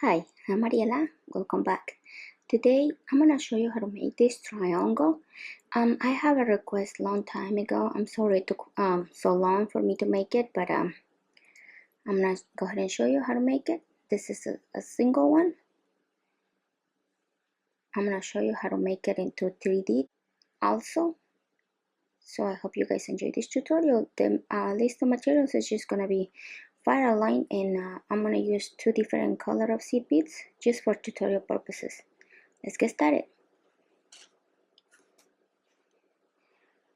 Hi, I'm Mariela. Welcome back. Today I'm gonna show you how to make this triangle. I have a request long time ago. I'm sorry it took so long for me to make it, but I'm gonna go ahead and show you how to make it. This is a single one. I'm gonna show you how to make it into 3D also. So I hope you guys enjoy this tutorial. The list of materials is just gonna be fire line, and I'm gonna use two different color of seed beads just for tutorial purposes. Let's get started.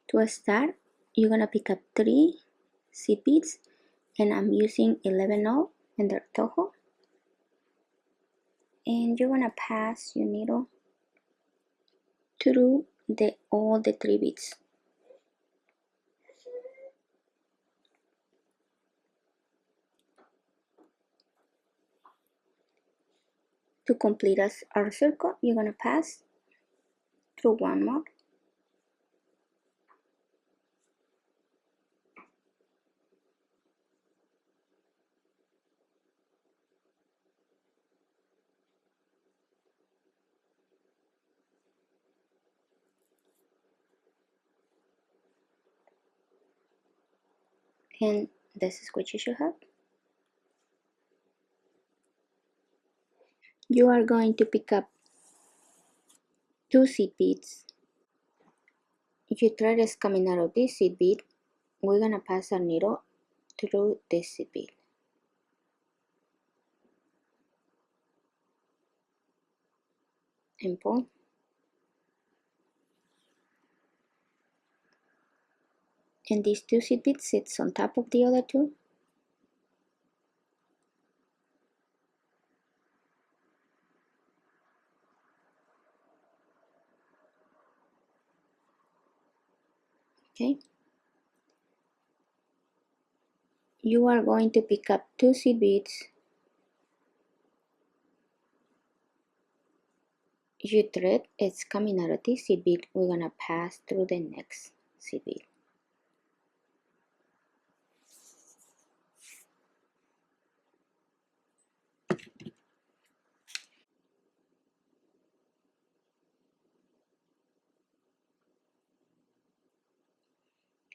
To start, you're gonna pick up 3 seed beads, and I'm using 11/0 in the Toho, and you're gonna pass your needle through all the 3 beads. To complete our circle, you're gonna pass through one more. And this is what you should have. You are going to pick up 2 seed beads. Your thread is coming out of this seed bead. We're gonna pass our needle through this seed bead. And pull. And these 2 seed beads sits on top of the other 2. Okay. You are going to pick up 2 seed beads. Your thread is coming out of this seed bead. We're gonna pass through the next seed bead.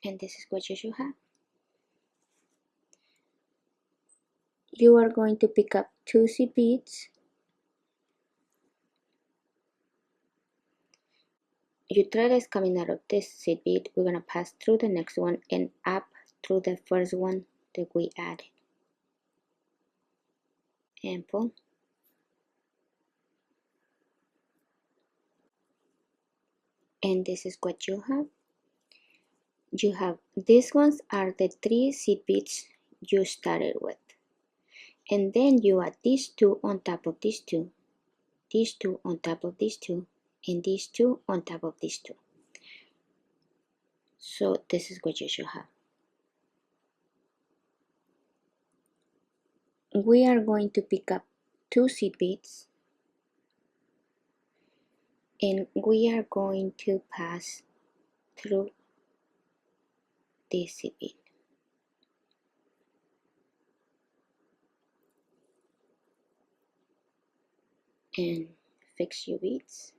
And this is what you should have. You are going to pick up 2 seed beads. Your thread is coming out of this seed bead. We're gonna pass through the next one and up through the first one that we added. And pull. And this is what you have. You have, these ones are the 3 seed beads you started with. And then you add these 2 on top of these 2. These 2 on top of these 2. And these 2 on top of these 2. So this is what you should have. We are going to pick up 2 seed beads, and we are going to pass through this seed bead. And fix your beads.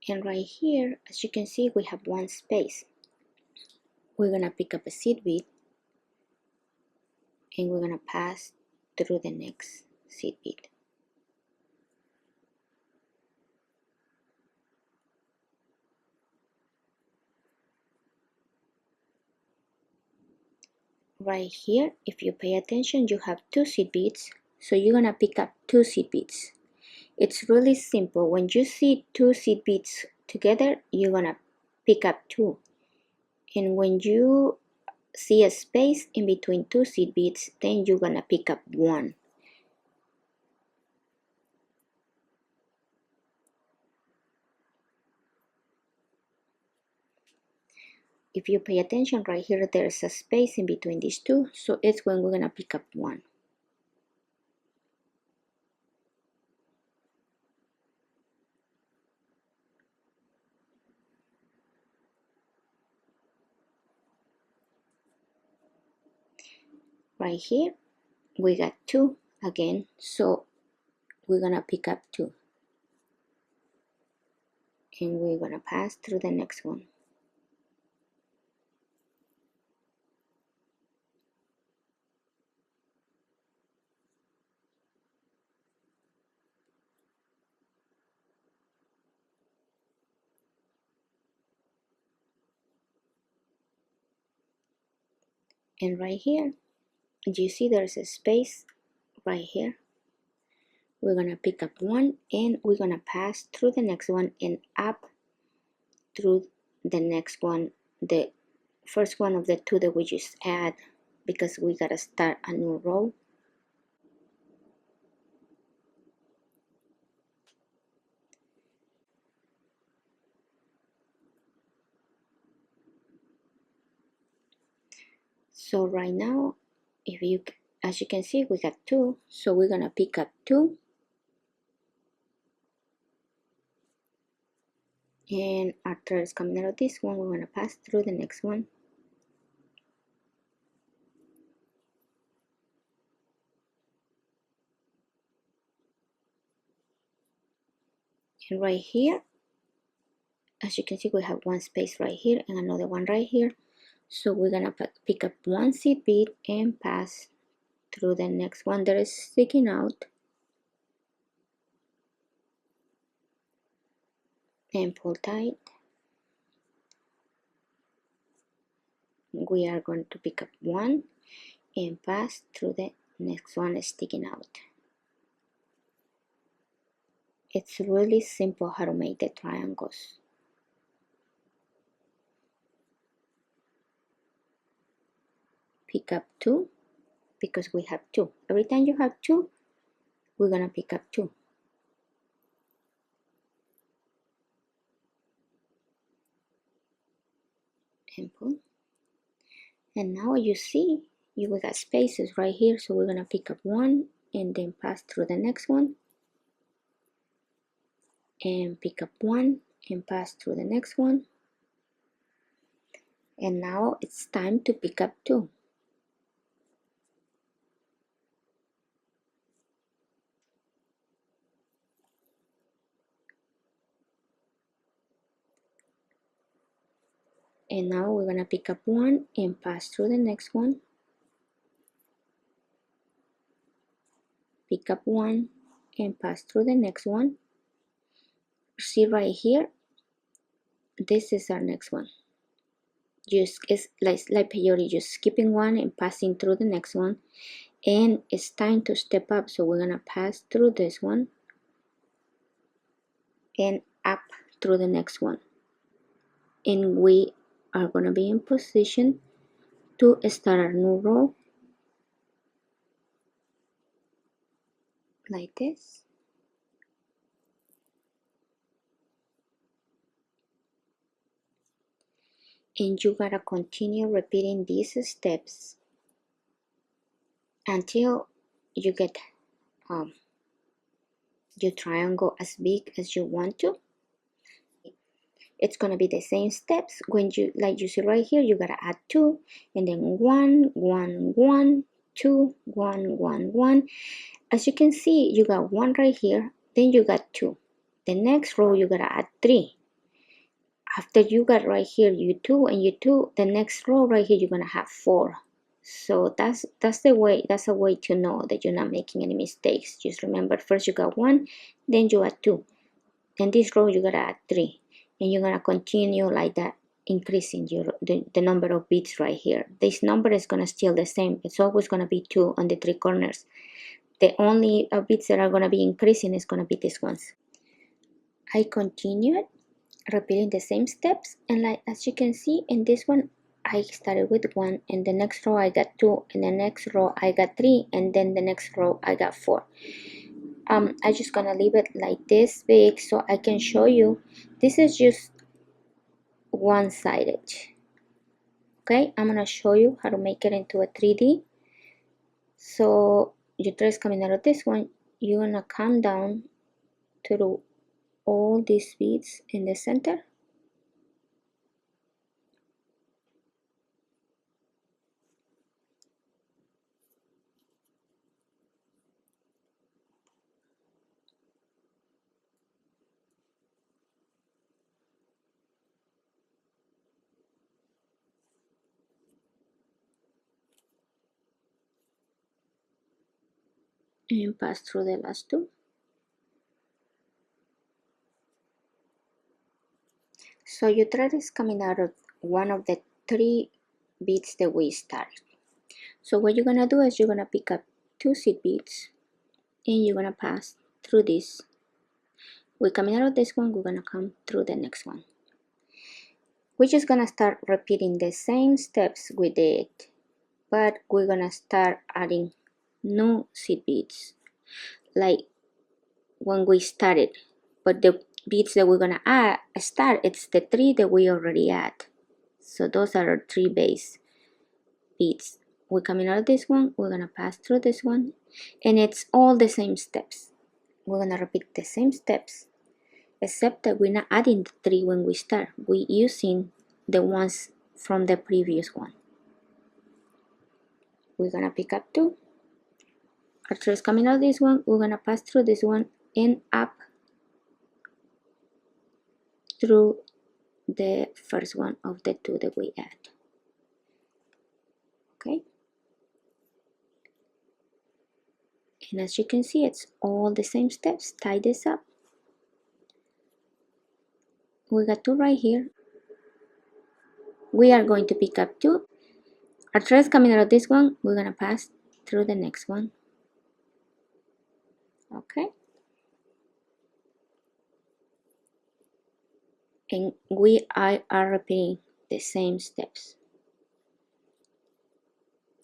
And right here, as you can see, we have one space. We're gonna pick up a seed bead, and we're gonna pass through the next seed bead. Right here, if you pay attention, you have 2 seed beads, so you're gonna pick up 2 seed beads. It's really simple. When you see 2 seed beads together, you're gonna pick up 2. And when you see a space in between 2 seed beads, then you're gonna pick up 1. If you pay attention right here, there's a space in between these 2, so it's when we're gonna pick up 1. Right here, we got 2 again, so we're gonna pick up 2 and we're gonna pass through the next one. And right here, do you see there's a space right here? We're gonna pick up 1 and we're gonna pass through the next one and up through the next one, the first one of the 2 that we just add, because we gotta start a new row. So right now, as you can see, we got 2, so we're gonna pick up 2 and after it's coming out of this one, we're gonna pass through the next one. And right here, as you can see, we have one space right here and another one right here. So we're gonna pick up 1 seed bead and pass through the next one that is sticking out and pull tight. We are going to pick up 1 and pass through the next one sticking out. It's really simple how to make the triangles. Pick up 2 because we have 2. Every time you have 2, we're gonna pick up 2. And pull. And now you see we got spaces right here, so we're gonna pick up 1 and then pass through the next one and pick up 1 and pass through the next one. And now it's time to pick up 2. And now we're gonna pick up 1 and pass through the next one. Pick up 1 and pass through the next one. See right here, this is our next one. It's like peyote, just skipping 1 and passing through the next one. And it's time to step up, so we're gonna pass through this one and up through the next one. And we are gonna be in position to start our new row like this. And you gotta continue repeating these steps until you get your triangle as big as you want to. It's gonna be the same steps. When you, like you see right here, you gotta add 2 and then 1 1 1 2 1 1 1. As you can see, you got 1 right here, then you got 2. The next row you gotta add 3. After you got right here you 2 and you 2, the next row right here you're gonna have 4. So that's the way, that's a way to know that you're not making any mistakes. Just remember, first you got 1, then you add 2, and this row you gotta add 3, and you're gonna continue like that, increasing the number of beads right here. This number is gonna still the same. It's always gonna be 2 on the 3 corners. The only beads that are gonna be increasing is gonna be these ones. I continued repeating the same steps, and like as you can see in this one, I started with 1, and the next row I got 2, and the next row I got 3, and then the next row I got 4. I'm just gonna leave it like this big so I can show you. This is just one-sided. Okay, I'm gonna show you how to make it into a 3D. So your thread is coming out of this one. You're gonna come down through all these beads in the center. and pass through the last two. So your thread is coming out of one of the three beads that we started. So what you're gonna do is you're gonna pick up two seed beads and you're gonna pass through this. We're coming out of this one, we're gonna come through the next one. We're just gonna start repeating the same steps we did, but we're gonna start adding new seed beads like when we started, but the beads that we're gonna start, it's the three that we already add. So those are our three base beads. We're coming out of this one, we're gonna pass through this one, and it's all the same steps. We're gonna repeat the same steps, except that we're not adding the three when we start. We're using the ones from the previous one. We're gonna pick up two. After it's coming out of this one, we're gonna pass through this one and up through the first one of the two that we add. Okay, and as you can see, it's all the same steps. Tie this up. We got two right here. We are going to pick up two. Our thread is coming out of this one, we're gonna pass through the next one. Okay, and we are repeating the same steps.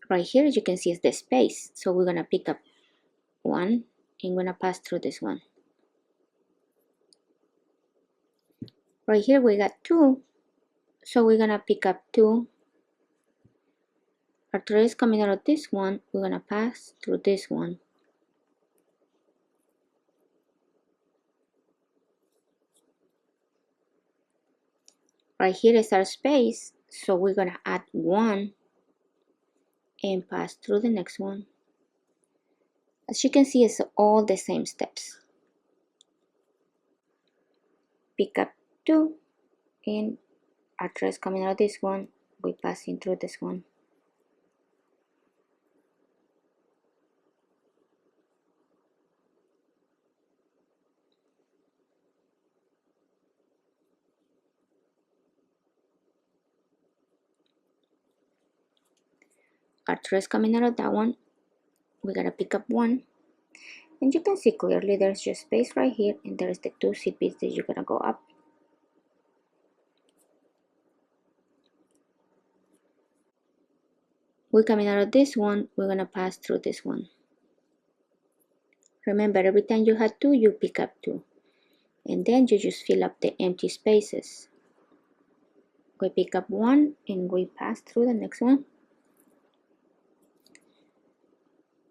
Right here, as you can see, is the space, so we're gonna pick up one and we're gonna pass through this one. Right here we got two, so we're gonna pick up two. Our thread is coming out of this one, we're gonna pass through this one. Right here is our space, so we're gonna add one and pass through the next one. As you can see, it's all the same steps. Pick up two, and our thread is coming out of this one, we're passing through this one. Our thread is coming out of that one, we gotta pick up one, and you can see clearly there's just space right here, and there's the two seed beads that you're gonna go up. We're coming out of this one, we're gonna pass through this one. Remember, every time you had two, you pick up two, and then you just fill up the empty spaces. We pick up one and we pass through the next one.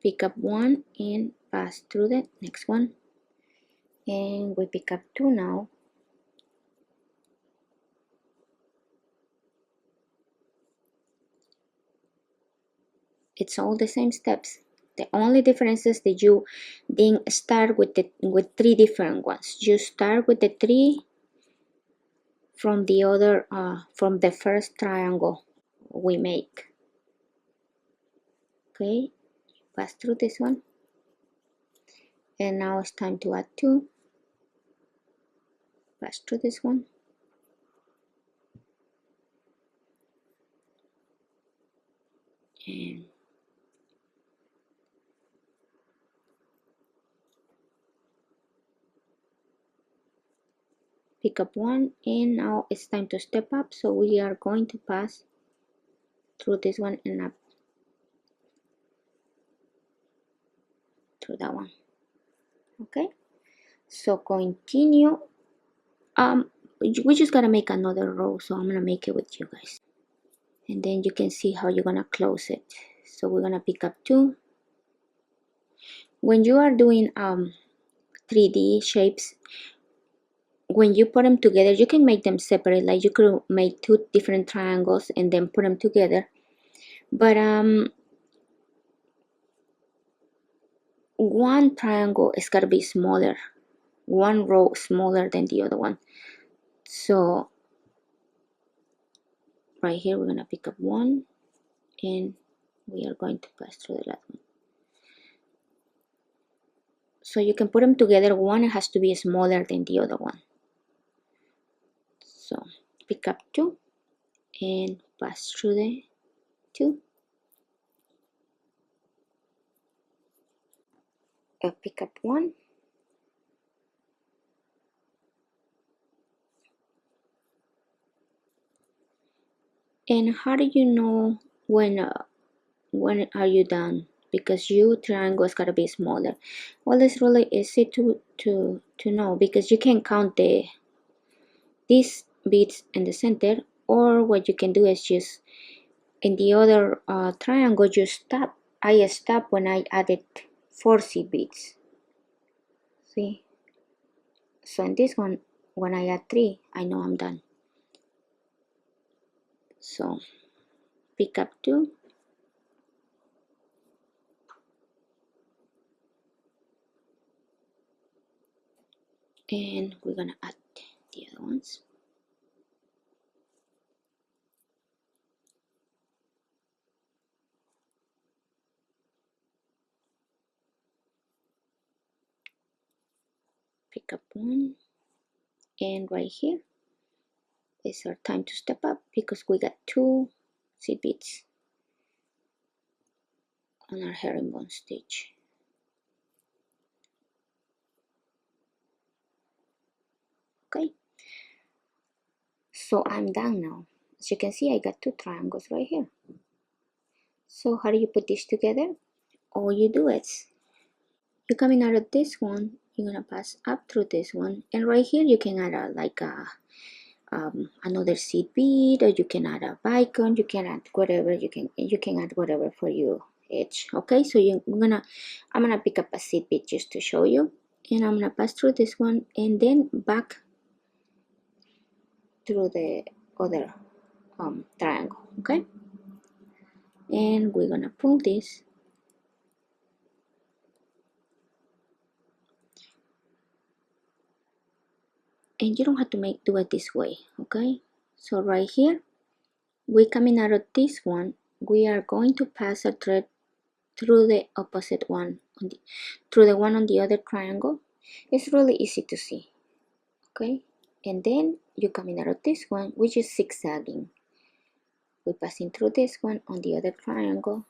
Pick up one and pass through the next one, and we pick up two now. It's all the same steps. The only difference is that you didn't start with three different ones. You start with the three from the other from the first triangle we make. Okay, pass through this one, and now it's time to add two. Pass through this one, and pick up one, and now it's time to step up, so we are going to pass through this one and up through that one. Okay, so continue. We just gotta make another row, so I'm gonna make it with you guys, and then you can see how you're gonna close it. So we're gonna pick up two. When you are doing 3D shapes, when you put them together, you can make them separate, like you could make two different triangles and then put them together, but one triangle is gotta be smaller, one row smaller than the other one. So right here we're gonna pick up one, and we are going to pass through the last one. so you can put them together. One has to be smaller than the other one. So pick up 2 and pass through the 2. Pick up 1. And how do you know when are you done? Because your triangle is gotta be smaller. Well, it's really easy to know, because you can count these beads in the center, or what you can do is just in the other triangle you stop. I stop when I added 4 seed beads. See? So in this one, when I add 3, I know I'm done. So pick up 2. And we're gonna add the other ones. Pick up 1, and right here is our time to step up, because we got 2 seed beads on our herringbone stitch. Okay, so I'm done now. As you can see, I got 2 triangles right here. So how do you put this together? All you do is, you're coming out of this one, you're gonna pass up through this one, and right here you can add another seed bead, or you can add a bicone. You can add whatever you can add whatever for your edge. Okay, so I'm gonna pick up a seed bead just to show you, and I'm gonna pass through this one and then back through the other triangle. Okay, and we're gonna pull this, and you don't have to do it this way. Okay, so right here, we're coming out of this one, we are going to pass a thread through the opposite one, through the one on the other triangle. It's really easy to see. Okay, and then you're coming out of this one, which is zigzagging. We're passing through this one on the other triangle,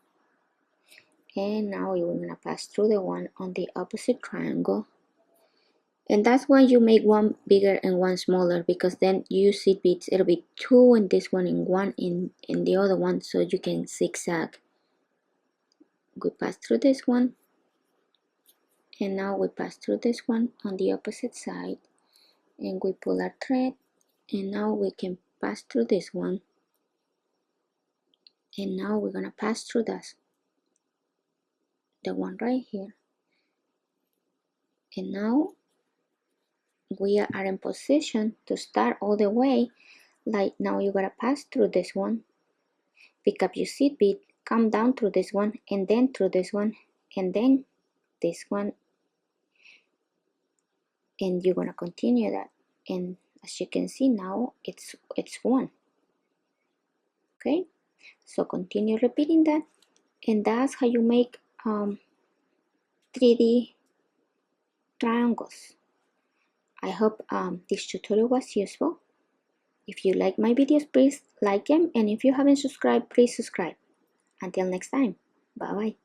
and now we're gonna pass through the one on the opposite triangle. And that's why you make one bigger and one smaller, because then you see beads, it'll be 2 in this one and 1 in the other one, so you can zigzag. We pass through this one, and now we pass through this one on the opposite side, and we pull our thread, and now we can pass through this one, and now we're gonna pass through the one right here, and now we are in position to start all the way. Like now you gotta pass through this one, pick up your seed bead, come down through this one, and then through this one, and then this one, and you're gonna continue that. And as you can see now, it's 1. Okay, so continue repeating that, and that's how you make 3D triangles. I hope this tutorial was useful. If you like my videos, please like them, and if you haven't subscribed, please subscribe. Until next time, bye bye.